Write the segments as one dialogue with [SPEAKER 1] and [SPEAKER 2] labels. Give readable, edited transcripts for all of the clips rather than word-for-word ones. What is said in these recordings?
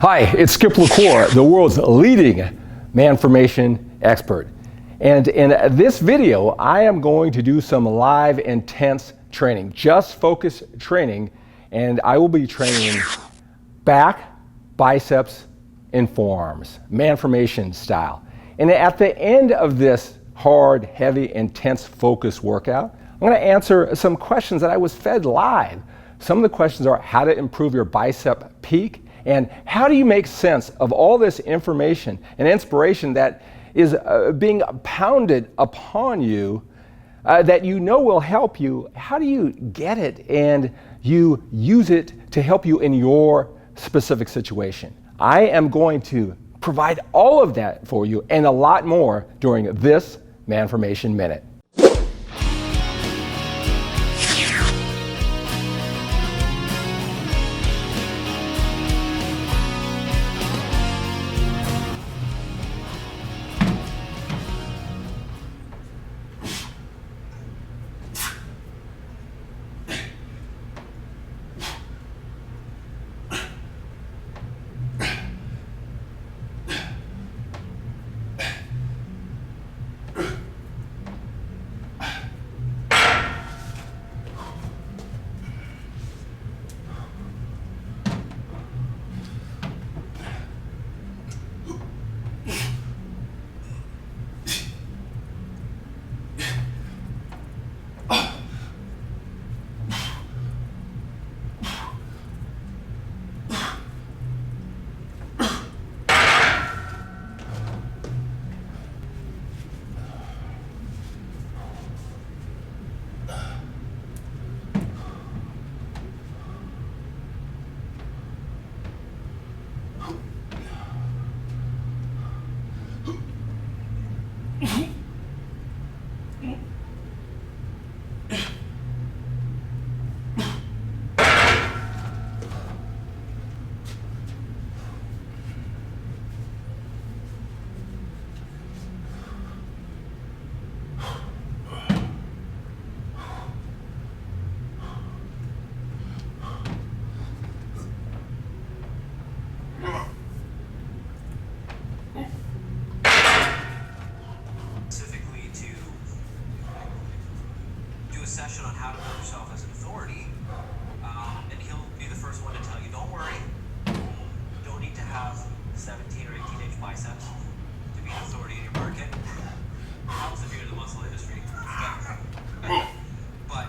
[SPEAKER 1] Hi, it's Skip LaCour, the world's leading MANformation expert. And in this video, I am going to do some live intense training, just focus training, and I will be training back, biceps, and forearms, MANformation style. And at the end of this hard, heavy, intense focus workout, I'm going to answer some questions that I was fed live. Some of the questions are how to improve your bicep peak, and how do you make sense of all this information and inspiration that is being pounded upon you that you know will help you. How do you get it and you use it to help you in your specific situation? I am going to provide all of that for you and a lot more during this MANformation Minute.
[SPEAKER 2] Session on how to build yourself as an authority, and he'll be the first one to tell you, don't worry, you don't need to have 17 or 18-inch biceps to be an authority in your market. Helps if you're in the muscle industry. But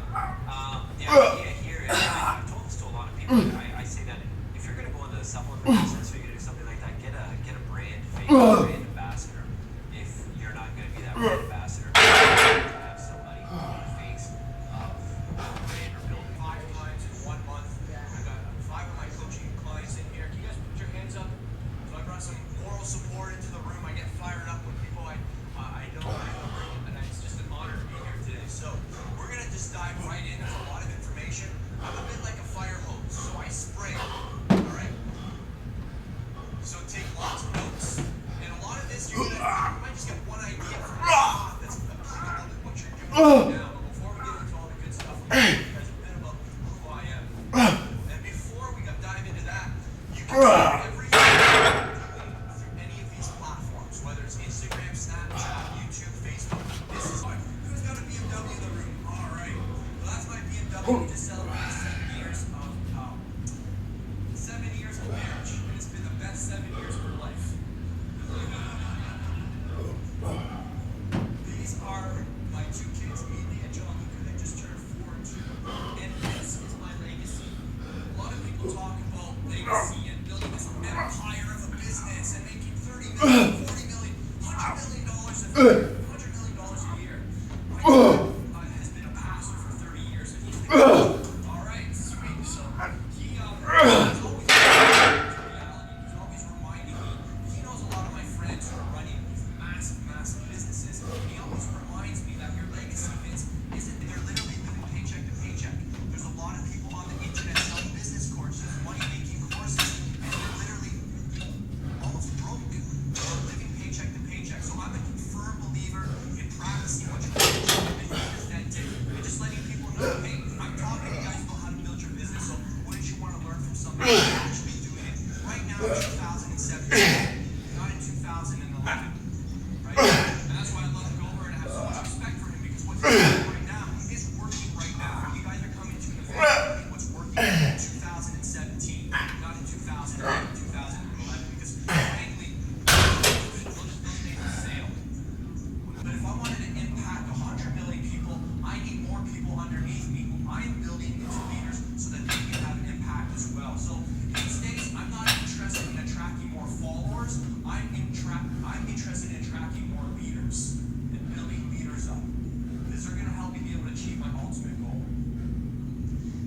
[SPEAKER 2] the idea here is, I've told this to a lot of people, I say that if you're going to go into the supplement business or you're going to do something like that, get a brand, fake brand ambassador. If you're not going to be that brand ambassador, support into the room. I get fired up when people I know are in the room, and it's just an honor to be here today. So we're gonna just dive right in. There's a lot of information. I'm a bit like a fire hose, so I spray. All right. So take lots of notes, and a lot of this you might just get one idea from the thought that's applicable to what you're doing right now. But before we get into all the good stuff, I'm gonna tell you guys a bit about who I am. And before we dive into that, you can see every whether it's Instagram, Snapchat, YouTube, Facebook. This is who's got a BMW in the room? All right. Well, that's my BMW. We just celebrated 7 years of marriage, and it's been the best 7 years of her life. These are my two kids, Amy and John Luca. They just turned 4 and 2, and this is my legacy. A lot of people talk about legacy and building this empire of a business and making 30 million, 40 million, $100 million a year. My dad has been a pastor for 30 years, and he's the all right, sweet. So he's always he's always reminding me. He knows a lot of my friends who are running these massive businesses. He always reminds me that your legacy, Vince, isn't they're literally living paycheck to paycheck. There's a lot of people on the internet selling business courses, money-making courses, and they're literally almost broke. They're living paycheck to paycheck. So I'm a firm believer 2017, not in 2011, right? And that's why I love Gomer and I have so much respect for him, because what's he's doing right now is working right now. You guys are coming to an event what's working in 2017, not in 2011, 2011, because frankly, those days are stale. But if I wanted to impact 100 million people, I need more people underneath me who I am building into leaders so that they can have an impact as well. So these days, I'm not interested in attracting more followers. I'm interested in attracting more leaders and building leaders up, because they're going to help me be able to achieve my ultimate goal.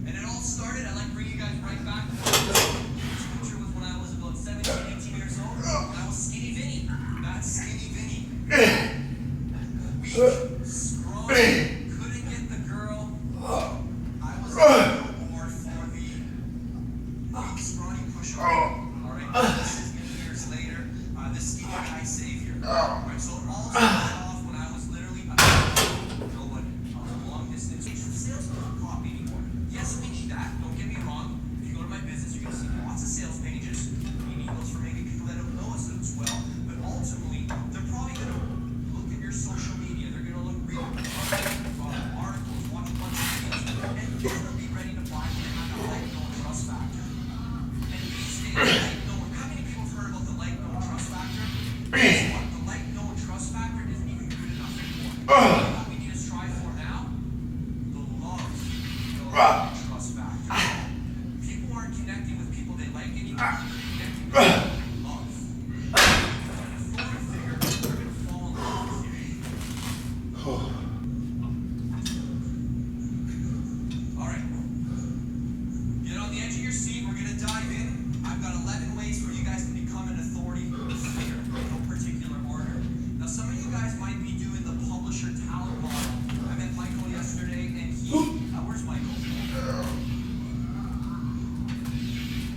[SPEAKER 2] And it all started, I like bringing you guys right back. This picture was when I was about 17, 18 years old. When I was Skinny Vinny. That's Skinny Vinny. Weak, strong, couldn't get the girl. I was on the billboard for the weak, scrawny pushover. Alright, this is many years later. The skinny guy savior. Alright, so it all started off when I was literally nobody. I was a long distance. Sales don't pop anymore. Yes, we need that. Don't get me wrong. If you go to my business, you're going to see lots of sales pages. We need those for maybe people that don't know us as well. But ultimately, they're probably going to look at your social media. They're going to read articles, watch a bunch of videos, and then they'll be ready to buy when they have that like, no trust factor. And these days, like, how many people have heard about the like, no trust factor? Guess what? The like, no trust factor isn't even good enough anymore. What we need to strive for now? The love, no trust factor. People aren't connecting with people they like anymore. They're connecting with people they love. If you're an authority figure, they're going to fall in love with you. All right. Get on the edge of your seat. We're going to dive in. I've got 11 ways for you guys to become an authority figure in no particular order. Now, some of you guys might be doing the publisher talent model. I met Michael yesterday, and where's Michael?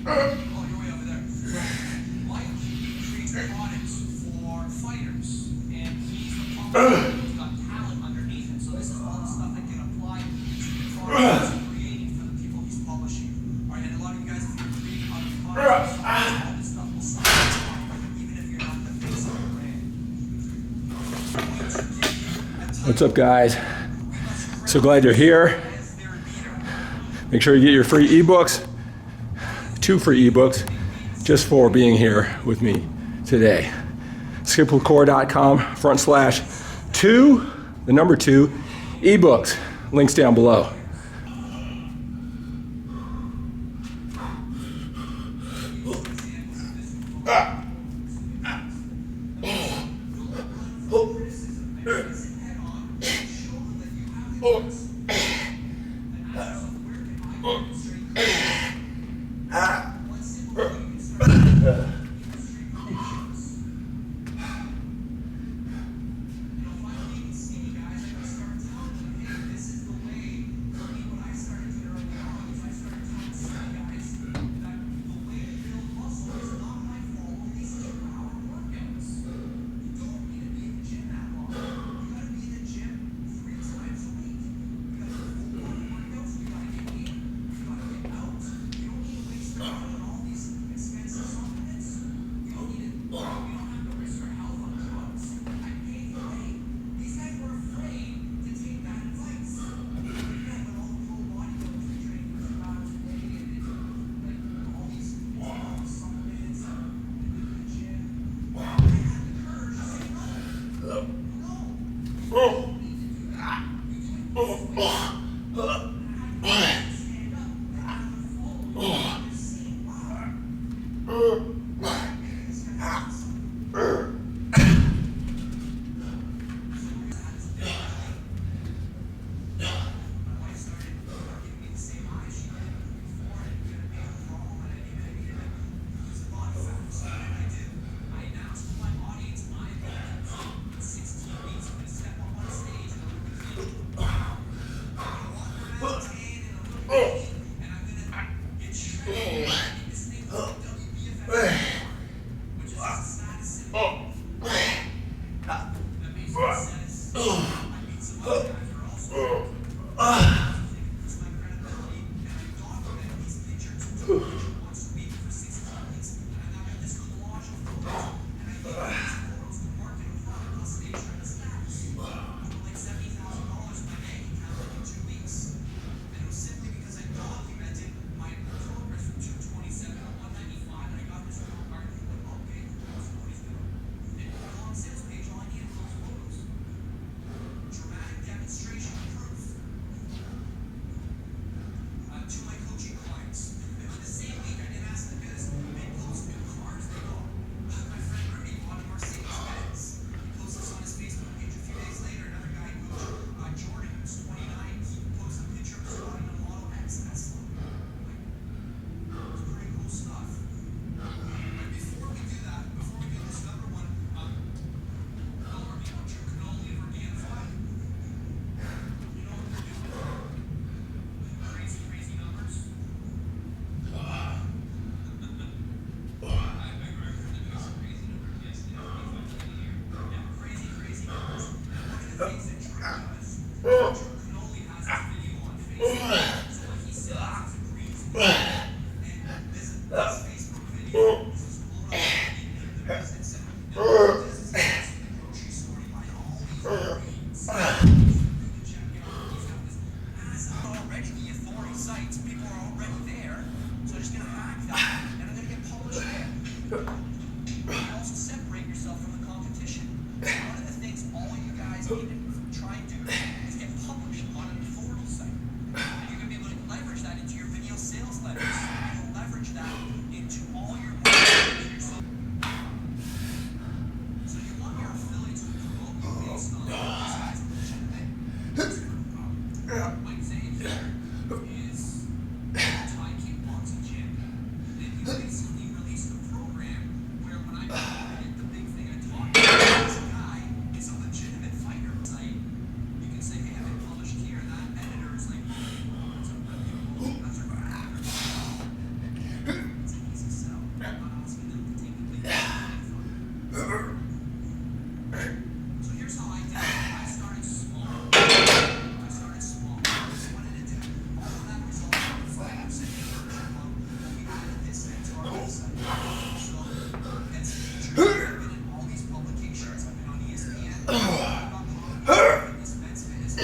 [SPEAKER 2] Oh, you're way over there. Mike creates products for fighters, and he's the publisher. He's got talent underneath him. So this is all the stuff that can apply to the products he's creating for the people he's publishing. All right, and a lot of you guys, if you're creating other products, all this stuff will start even if you're not the face of the brand.
[SPEAKER 1] What's up, guys? So glad you're here. Make sure you get your free ebooks, 2 free ebooks, just for being here with me today. skipwithcore.com/2, the number 2, ebooks. Links down below.
[SPEAKER 2] You also separate yourself from the competition. One of the things all you guys need to try and do is get published on an authority site. You're going to be able to leverage that into your video sales letters. You'll leverage that into all your marketing. So you want your affiliates to promote you based on those guys' legitimate. Mike Zane's is Thai kickboxing gym. And he recently released a program where when I promoted the big thing I talked about, this guy is a legitimate fighter. Site. You can say, hey, I've been published here, and that editor is like, that's a reputable, that's a it's an easy sell. I'm not asking them to take the big thing. So here's how I did it. I started small. I just wanted to do all of that resulted in a 5% conversion on what we added this into our website. So it's featured. I've been in all these publications. I've been on ESPN. Fitness, men's fitness,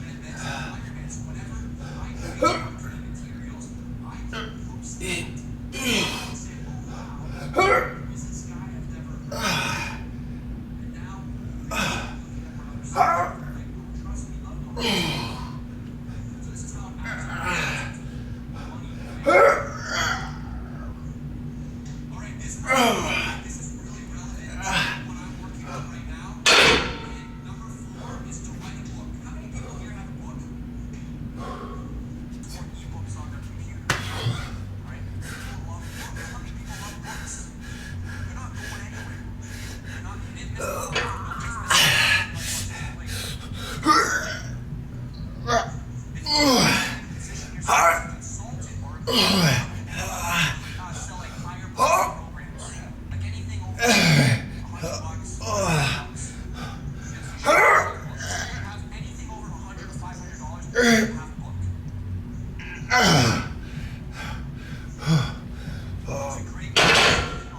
[SPEAKER 2] men's Ironman. So whenever I create marketing materials, I can post it. And say, oh wow, who's this guy I've never heard of? And now, looking at my other stuff, like, oh, trust me, love knowledge. So this is how it matters. Money, right? All right, this is really relevant to what I'm working on right now. And number 4 is to write a book. How many people here have a book? Or EBOOKS on their computer? Right? People love books. How many people love books? They're not going anywhere. They're not in this book. Position yourself as a consultant or a selling higher price programs. Like anything over $100 have anything over $100 to $500, you have a book. It's a great opportunity.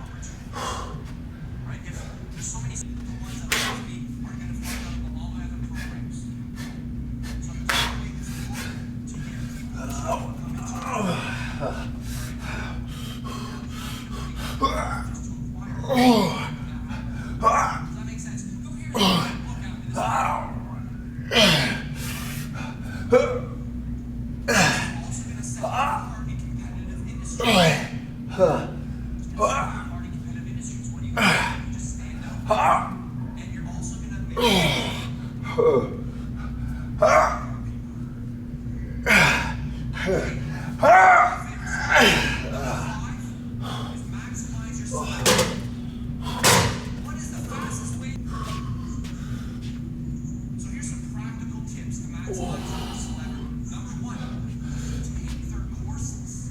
[SPEAKER 2] Right? If there's so many the ones that love me are going to find out about all my other programs. So I'm telling this book to get people to come into it. Just to acquire Does that make sense? Go here and get a book out of this. Also going to set you apart in competitive industries. Apart in competitive industries. What are you going to do? You just stand out. And you're also going to make is maximize your celebrity. What is the fastest way? So here's some practical tips to maximize your celebrity. Number 1, take their courses.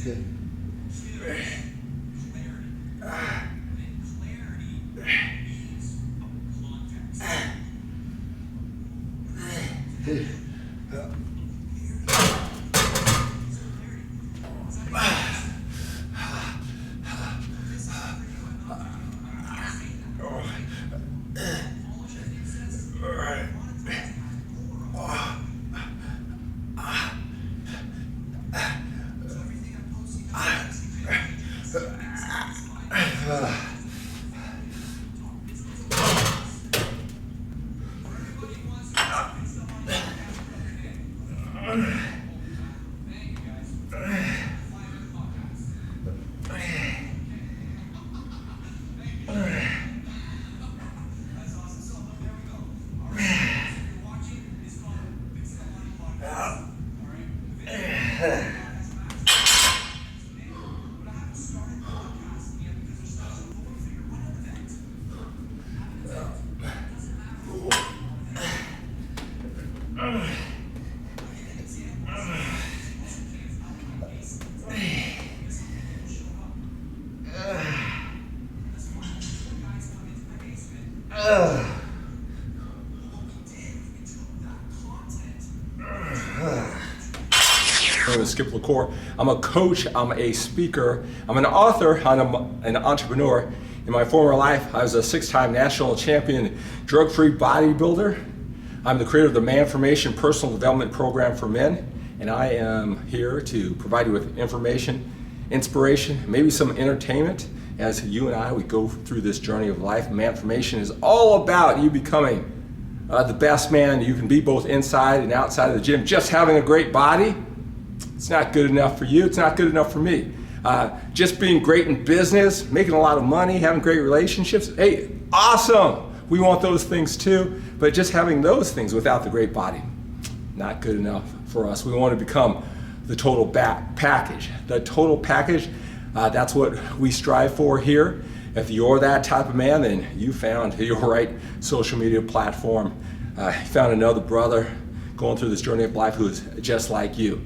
[SPEAKER 2] Two, clarity. And clarity means context.
[SPEAKER 1] My name is Skip LaCour. I'm a coach, I'm a speaker, I'm an author, I'm an entrepreneur. In my former life, I was a 6-time national champion drug-free bodybuilder. I'm the creator of the MANformation personal development program for men, and I am here to provide you with information, inspiration, maybe some entertainment as you and we go through this journey of life. MANformation is all about you becoming the best man you can be, both inside and outside of the gym. Just having a great body, it's not good enough for you, it's not good enough for me. Just being great in business, making a lot of money, having great relationships, hey, awesome! We want those things too, but just having those things without the great body, not good enough for us. We want to become the total package. The total package, that's what we strive for here. If you're that type of man, then you found your right social media platform. You found another brother going through this journey of life who is just like you.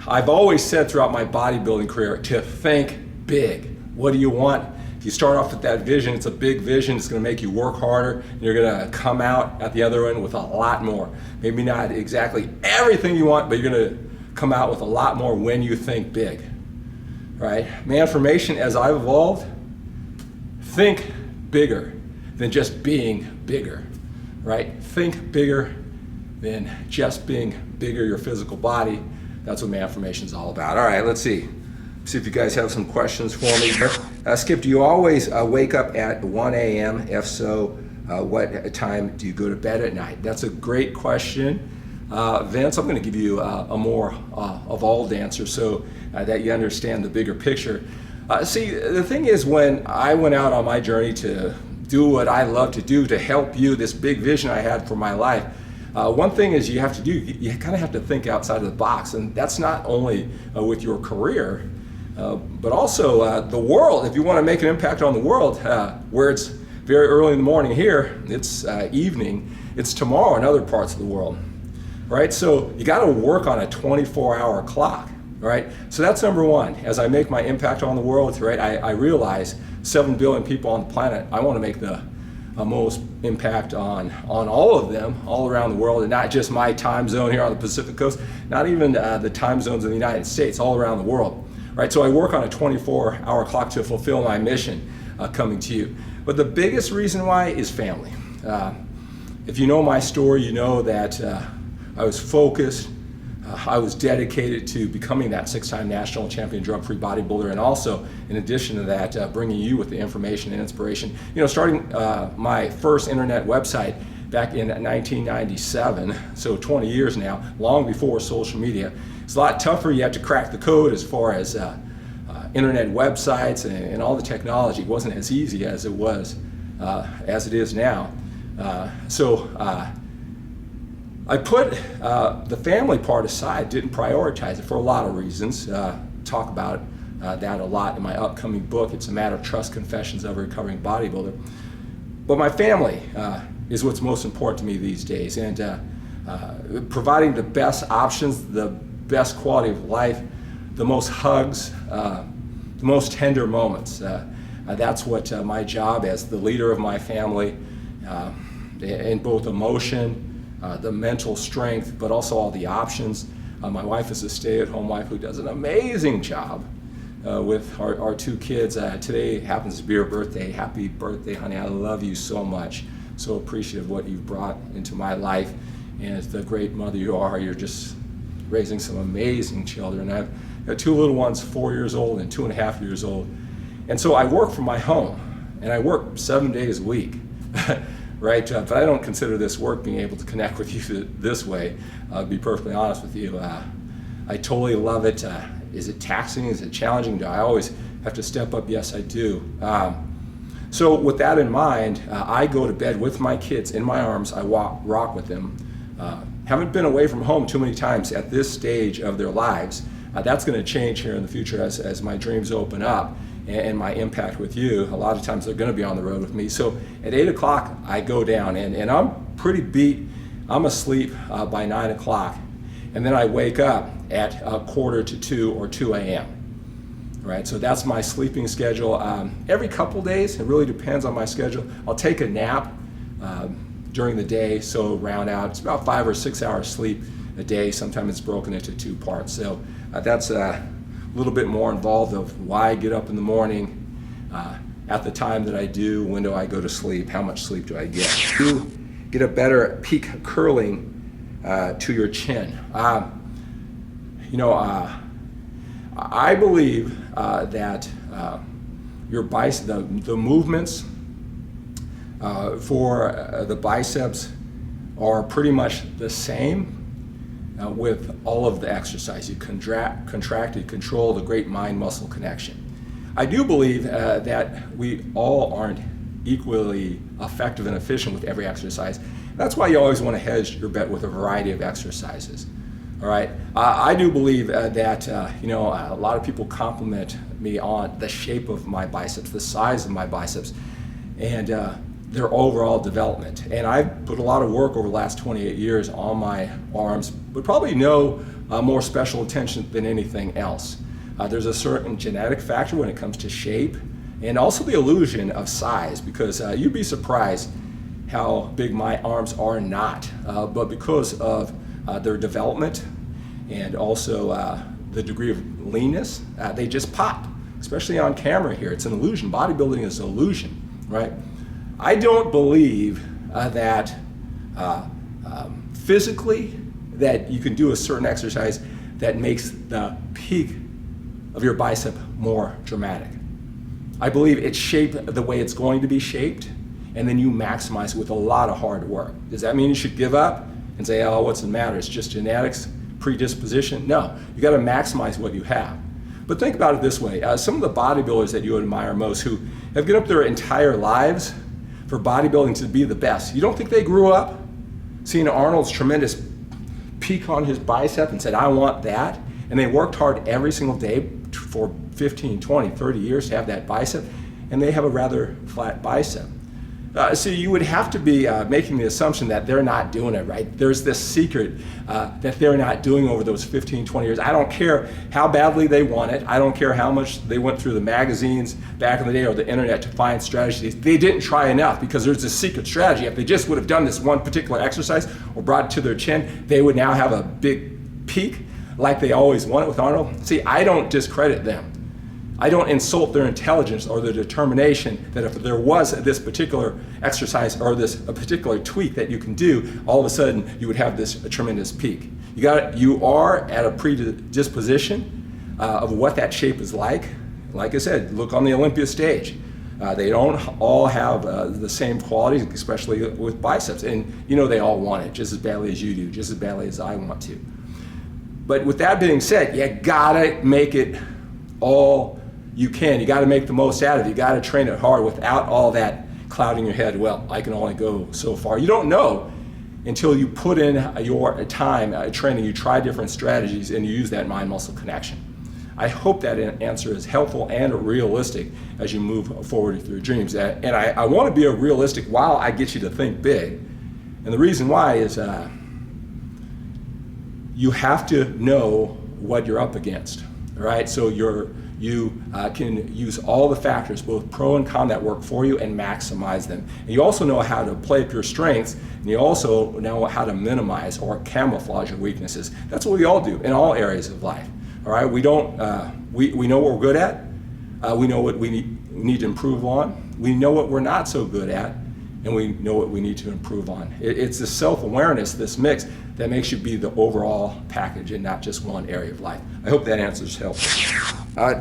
[SPEAKER 1] I've always said throughout my bodybuilding career to think big. What do you want? If you start off with that vision, it's a big vision, it's gonna make you work harder, and you're gonna come out at the other end with a lot more. Maybe not exactly everything you want, but you're gonna come out with a lot more when you think big, right? MANformation, as I've evolved, think bigger than just being bigger, right? Think bigger than just being bigger, your physical body. That's what MANformation is all about. All right, let's see. See if you guys have some questions for me. Skip, do you always wake up at 1 a.m.? If so, what time do you go to bed at night? That's a great question. Vince, I'm gonna give you a more evolved answer so that you understand the bigger picture. See, the thing is, when I went out on my journey to do what I love to do to help you, this big vision I had for my life, one thing is you have to do, you kind of have to think outside of the box, and that's not only with your career, but also the world. If you want to make an impact on the world, where it's very early in the morning here, it's evening, it's tomorrow in other parts of the world, right? So you got to work on a 24-hour clock, right? So that's number one. As I make my impact on the world, right, I realize 7 billion people on the planet, I want to make the most impact on all of them, all around the world, and not just my time zone here on the Pacific Coast, not even the time zones in the United States, all around the world, right? So I work on a 24-hour clock to fulfill my mission coming to you. But the biggest reason why is family. If you know my story, you know that I was focused, I was dedicated to becoming that 6-time national champion drug-free bodybuilder, and also, in addition to that, bringing you with the information and inspiration. You know, starting my first internet website back in 1997, so 20 years now, long before social media. It's a lot tougher. You have to crack the code as far as internet websites and all the technology. It wasn't as easy as it was, as it is now. I put the family part aside, didn't prioritize it for a lot of reasons. Talk about that a lot in my upcoming book. It's a Matter of Trust: Confessions of a Recovering Bodybuilder. But my family is what's most important to me these days, and providing the best options, the best quality of life, the most hugs, the most tender moments. That's what my job as the leader of my family, in both emotion, the mental strength, but also all the options. My wife is a stay-at-home wife who does an amazing job with our two kids. Today happens to be her birthday. Happy birthday, honey. I love you so much. So appreciative of what you've brought into my life. And as the great mother you are, you're just raising some amazing children. I've got two little ones, 4 years old and 2.5 years old. And so I work from my home, and I work 7 days a week, right? But I don't consider this work, being able to connect with you this way. I'll be perfectly honest with you. I totally love it. Is it taxing? Is it challenging? Do I always have to step up? Yes, I do. So with that in mind, I go to bed with my kids in my arms. I rock with them. Haven't been away from home too many times at this stage of their lives. That's going to change here in the future as my dreams open up and my impact with you. A lot of times they're going to be on the road with me. So at 8 o'clock, I go down, and I'm pretty beat. I'm asleep by 9 o'clock. And then I wake up at 1:45 or 2 a.m. Right, so that's my sleeping schedule. Every couple days, it really depends on my schedule. I'll take a nap during the day, so round out. It's about 5 or 6 hours sleep a day. Sometimes it's broken into 2 parts. So that's a little bit more involved of why I get up in the morning, at the time that I do, when do I go to sleep, how much sleep do I get. You get a better peak curling to your chin. I believe that your the movements for the biceps are pretty much the same with all of the exercise. You contract, you control the great mind-muscle connection. I do believe that we all aren't equally effective and efficient with every exercise. That's why you always want to hedge your bet with a variety of exercises. All right, I do believe that a lot of people compliment me on the shape of my biceps, the size of my biceps, and their overall development. And I've put a lot of work over the last 28 years on my arms, but probably no more special attention than anything else. There's a certain genetic factor when it comes to shape, and also the illusion of size, because you'd be surprised how big my arms are not, but because of their development and also the degree of leanness, they just pop, especially on camera here. It's an illusion. Bodybuilding is an illusion, right? I don't believe that physically that you can do a certain exercise that makes the peak of your bicep more dramatic. I believe it's shaped the way it's going to be shaped, and then you maximize it with a lot of hard work. Does that mean you should give up and say, oh, what's the matter? It's just genetics, predisposition? No, you got to maximize what you have. But think about it this way. Some of the bodybuilders that you admire most, who have given up their entire lives for bodybuilding to be the best, you don't think they grew up seeing Arnold's tremendous peak on his bicep and said, I want that? And they worked hard every single day for 15, 20, 30 years to have that bicep, and they have a rather flat bicep. So you would have to be making the assumption that they're not doing it right. There's this secret that they're not doing over those 15, 20 years. I don't care how badly they want it. I don't care how much they went through the magazines back in the day or the internet to find strategies. They didn't try enough, because there's a secret strategy. If they just would have done this one particular exercise or brought it to their chin, they would now have a big peak like they always wanted with Arnold. See, I don't discredit them. I don't insult their intelligence or their determination that if there was this particular exercise or a particular tweak that you can do, all of a sudden you would have this tremendous peak. You are at a predisposition of what that shape is like. Like I said, look on the Olympia stage. They don't all have the same qualities, especially with biceps. And they all want it just as badly as you do, just as badly as I want to. But with that being said, you gotta make it all you can. You gotta make the most out of it. You gotta train it hard without all that clouding your head. Well, I can only go so far. You don't know until you put in your time training, you try different strategies, and you use that mind-muscle connection. I hope that answer is helpful and realistic as you move forward with your dreams. And I want to be realistic while I get you to think big. And the reason why is you have to know what you're up against. All right, so you can use all the factors, both pro and con, that work for you and maximize them. And you also know how to play up your strengths, and you also know how to minimize or camouflage your weaknesses. That's what we all do in all areas of life. All right, we know what we're good at. We know what we need to improve on. We know what we're not so good at, and we know what we need to improve on. It's this self-awareness, this mix, that makes you be the overall package and not just one area of life. I hope that answers helpful.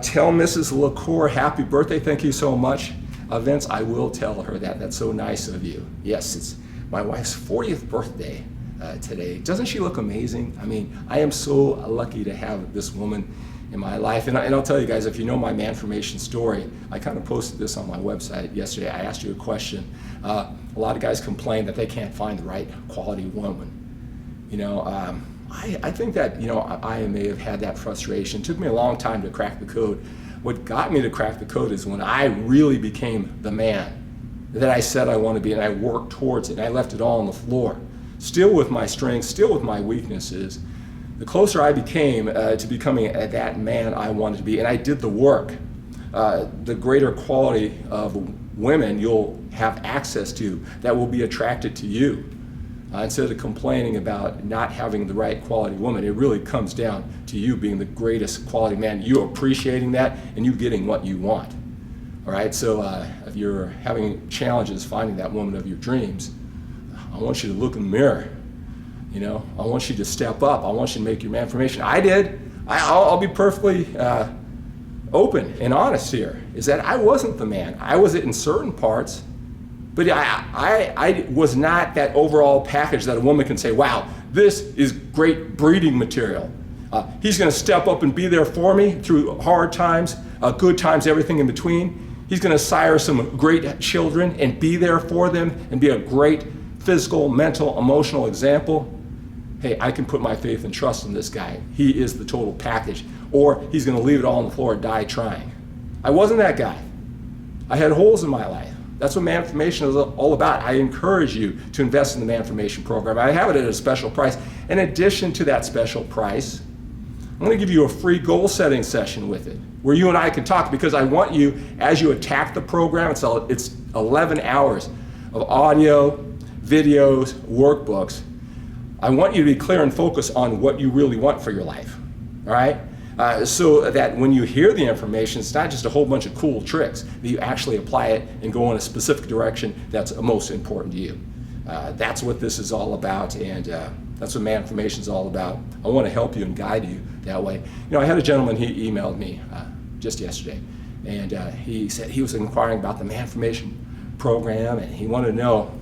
[SPEAKER 1] Tell Mrs. LaCour happy birthday. Thank you so much. Vince, I will tell her that. That's so nice of you. Yes, it's my wife's 40th birthday today. Doesn't she look amazing? I mean, I am so lucky to have this woman in my life. And I'll tell you guys, if you know my MANformation story, I kind of posted this on my website yesterday. I asked you a question. A lot of guys complain that they can't find the right quality woman. You know, I think that, you know, I may have had that frustration. It took me a long time to crack the code. What got me to crack the code is when I really became the man that I said I want to be, and I worked towards it, and I left it all on the floor. Still with my strengths, still with my weaknesses. The closer I became to becoming that man I wanted to be, and I did the work, the greater quality of women you'll have access to that will be attracted to you. Instead of complaining about not having the right quality woman, it really comes down to you being the greatest quality man, you appreciating that, and you getting what you want. All right, so if you're having challenges finding that woman of your dreams, I want you to look in the mirror. You know, I want you to step up. I want you to make your MANformation. I did. I'll be perfectly open and honest here, is that I wasn't the man. I was it in certain parts, but I was not that overall package that a woman can say, wow, this is great breeding material. He's going to step up and be there for me through hard times, good times, everything in between. He's going to sire some great children and be there for them and be a great physical, mental, emotional example. Hey, I can put my faith and trust in this guy. He is the total package. Or he's going to leave it all on the floor and die trying. I wasn't that guy. I had holes in my life. That's what MANformation is all about. I encourage you to invest in the MANformation program. I have it at a special price. In addition to that special price, I'm going to give you a free goal setting session with it, where you and I can talk, because I want you, as you attack the program, it's 11 hours of audio, videos, workbooks. I want you to be clear and focused on what you really want for your life, all right? So that when you hear the information, it's not just a whole bunch of cool tricks, that you actually apply it and go in a specific direction that's most important to you. That's what this is all about, and that's what MANformation is all about. I want to help you and guide you that way. You know, I had a gentleman, he emailed me just yesterday, and he said he was inquiring about the MANformation program, and he wanted to know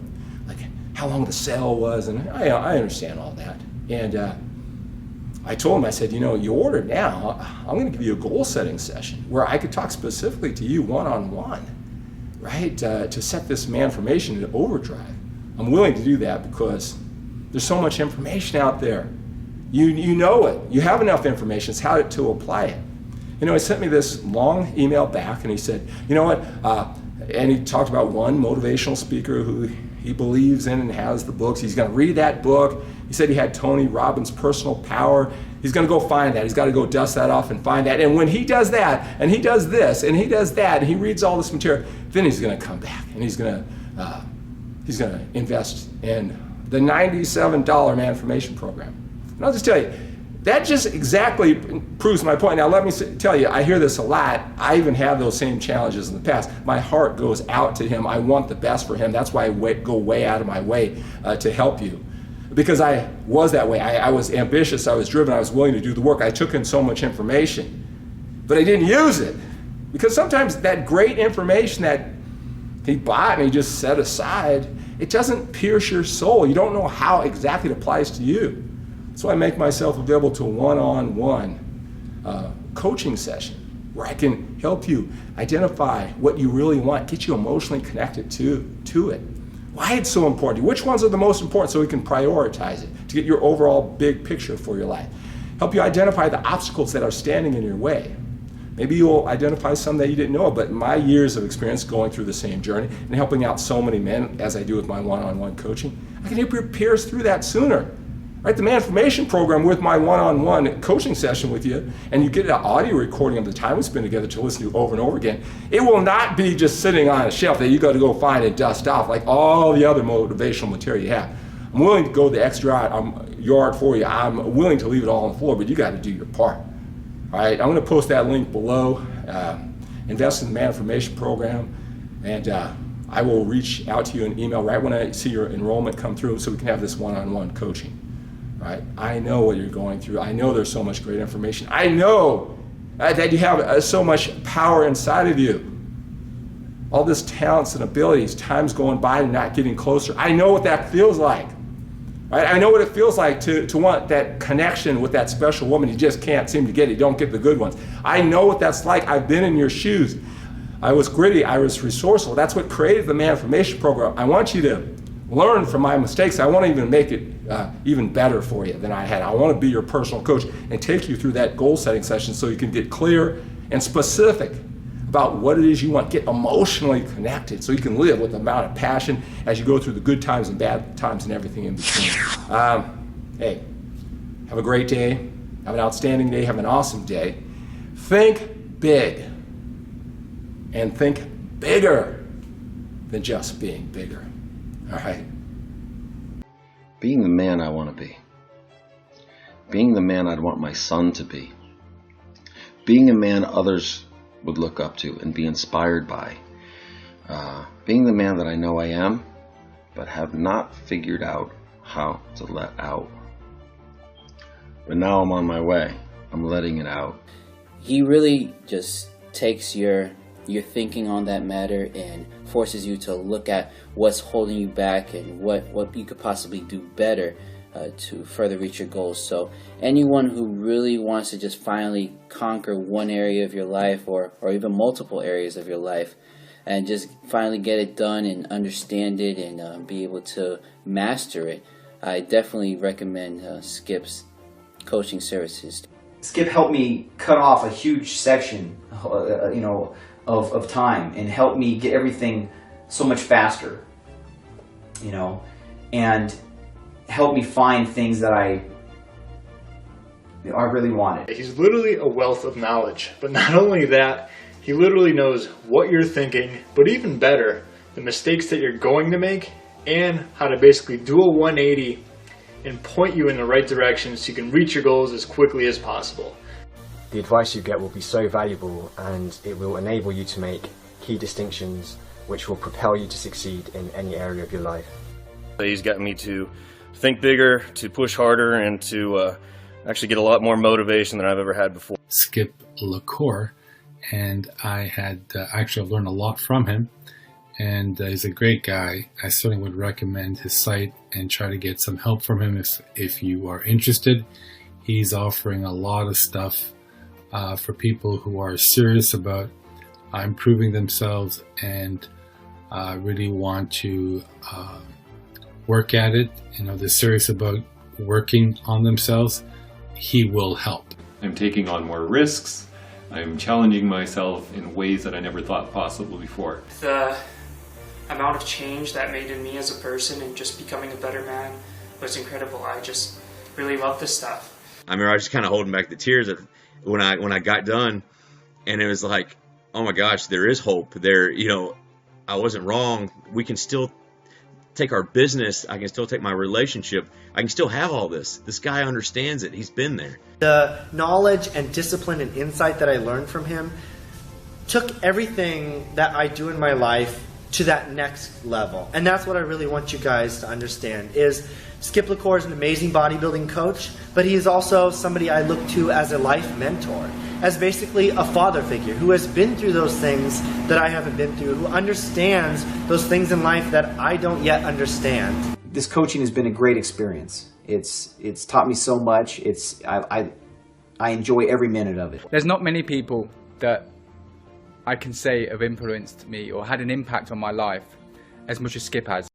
[SPEAKER 1] like how long the sale was, and I understand all that. And I told him, I said, you know, you ordered now, I'm going to give you a goal setting session where I could talk specifically to you one-on-one, right, to set this MANformation into overdrive. I'm willing to do that because there's so much information out there. You know it. You have enough information. It's how to apply it. You know, he sent me this long email back, and he said, you know what, and he talked about one motivational speaker who he believes in and has the books. He's going to read that book. He said he had Tony Robbins' Personal Power. He's going to go find that. He's got to go dust that off and find that. And when he does that, and he does this, and he does that, and he reads all this material, then he's going to come back, and he's going to invest in the $97 MANformation program. And I'll just tell you, that just exactly proves my point. Now let me tell you, I hear this a lot. I even have those same challenges in the past. My heart goes out to him. I want the best for him. That's why I go way out of my way to help you. Because I was that way. I was ambitious, I was driven, I was willing to do the work. I took in so much information, but I didn't use it. Because sometimes that great information that he bought and he just set aside, it doesn't pierce your soul. You don't know how exactly it applies to you. So I make myself available to a one-on-one coaching session where I can help you identify what you really want, get you emotionally connected to it. Why it's so important to you, which ones are the most important so we can prioritize it to get your overall big picture for your life. Help you identify the obstacles that are standing in your way. Maybe you'll identify some that you didn't know, but my years of experience going through the same journey and helping out so many men as I do with my one-on-one coaching, I can help you pierce through that sooner. Right, the MANformation program with my one-on-one coaching session with you, and you get an audio recording of the time we spend together to listen to over and over again. It will not be just sitting on a shelf that you got to go find and dust off like all the other motivational material you have. I'm willing to go the extra yard for you. I'm willing to leave it all on the floor, but you got to do your part. All right, I'm going to post that link below. Invest in the MANformation program, and I will reach out to you in email right when I see your enrollment come through so we can have this one-on-one coaching. Right? I know what you're going through. I know there's so much great information. I know that you have so much power inside of you. All this talents and abilities, time's going by and not getting closer. I know what that feels like. Right? I know what it feels like to want that connection with that special woman you just can't seem to get. You don't get the good ones. I know what that's like. I've been in your shoes. I was gritty. I was resourceful. That's what created the MANformation program. I want you to learn from my mistakes. I want to even make it even better for you than I had. I want to be your personal coach and take you through that goal setting session so you can get clear and specific about what it is you want. Get emotionally connected so you can live with the amount of passion as you go through the good times and bad times and everything in between. Hey, have a great day. Have an outstanding day. Have an awesome day. Think big and think bigger than just being bigger. All right.
[SPEAKER 3] Being the man I want to be. Being the man I'd want my son to be. Being a man others would look up to and be inspired by. Being the man that I know I am, but have not figured out how to let out. But now I'm on my way. I'm letting it out.
[SPEAKER 4] He really just takes your thinking on that matter and forces you to look at what's holding you back and what you could possibly do better to further reach your goals. So anyone who really wants to just finally conquer one area of your life or even multiple areas of your life and just finally get it done and understand it and be able to master it, I definitely recommend Skip's coaching services.
[SPEAKER 5] Skip helped me cut off a huge section, of time and help me get everything so much faster, and help me find things that I really wanted.
[SPEAKER 6] He's literally a wealth of knowledge, but not only that, he literally knows what you're thinking, but even better, the mistakes that you're going to make and how to basically do a 180 and point you in the right direction so you can reach your goals as quickly as possible.
[SPEAKER 7] The advice you get will be so valuable, and it will enable you to make key distinctions which will propel you to succeed in any area of your life.
[SPEAKER 8] He's got me to think bigger, to push harder, and to actually get a lot more motivation than I've ever had before.
[SPEAKER 9] Skip LaCour, and I had actually learned a lot from him, and he's a great guy. I certainly would recommend his site and try to get some help from him if you are interested. He's offering a lot of stuff for people who are serious about improving themselves and really want to work at it. They're serious about working on themselves. He will help.
[SPEAKER 10] I'm taking on more risks. I'm challenging myself in ways that I never thought possible before.
[SPEAKER 11] The amount of change that made in me as a person and just becoming a better man was incredible. I just really love this stuff.
[SPEAKER 12] I remember I was just kind of holding back the tears when I got done, and it was like, oh my gosh, there is hope there. I wasn't wrong. We can still take our business. I can still take my relationship. I can still have all this. This guy understands it. He's been there.
[SPEAKER 13] The knowledge and discipline and insight that I learned from him took everything that I do in my life to that next level. And that's what I really want you guys to understand is Skip LaCour is an amazing bodybuilding coach, but he is also somebody I look to as a life mentor, as basically a father figure who has been through those things that I haven't been through, who understands those things in life that I don't yet understand.
[SPEAKER 5] This coaching has been a great experience. It's taught me so much. I enjoy every minute of it.
[SPEAKER 14] There's not many people that I can say have influenced me or had an impact on my life as much as Skip has.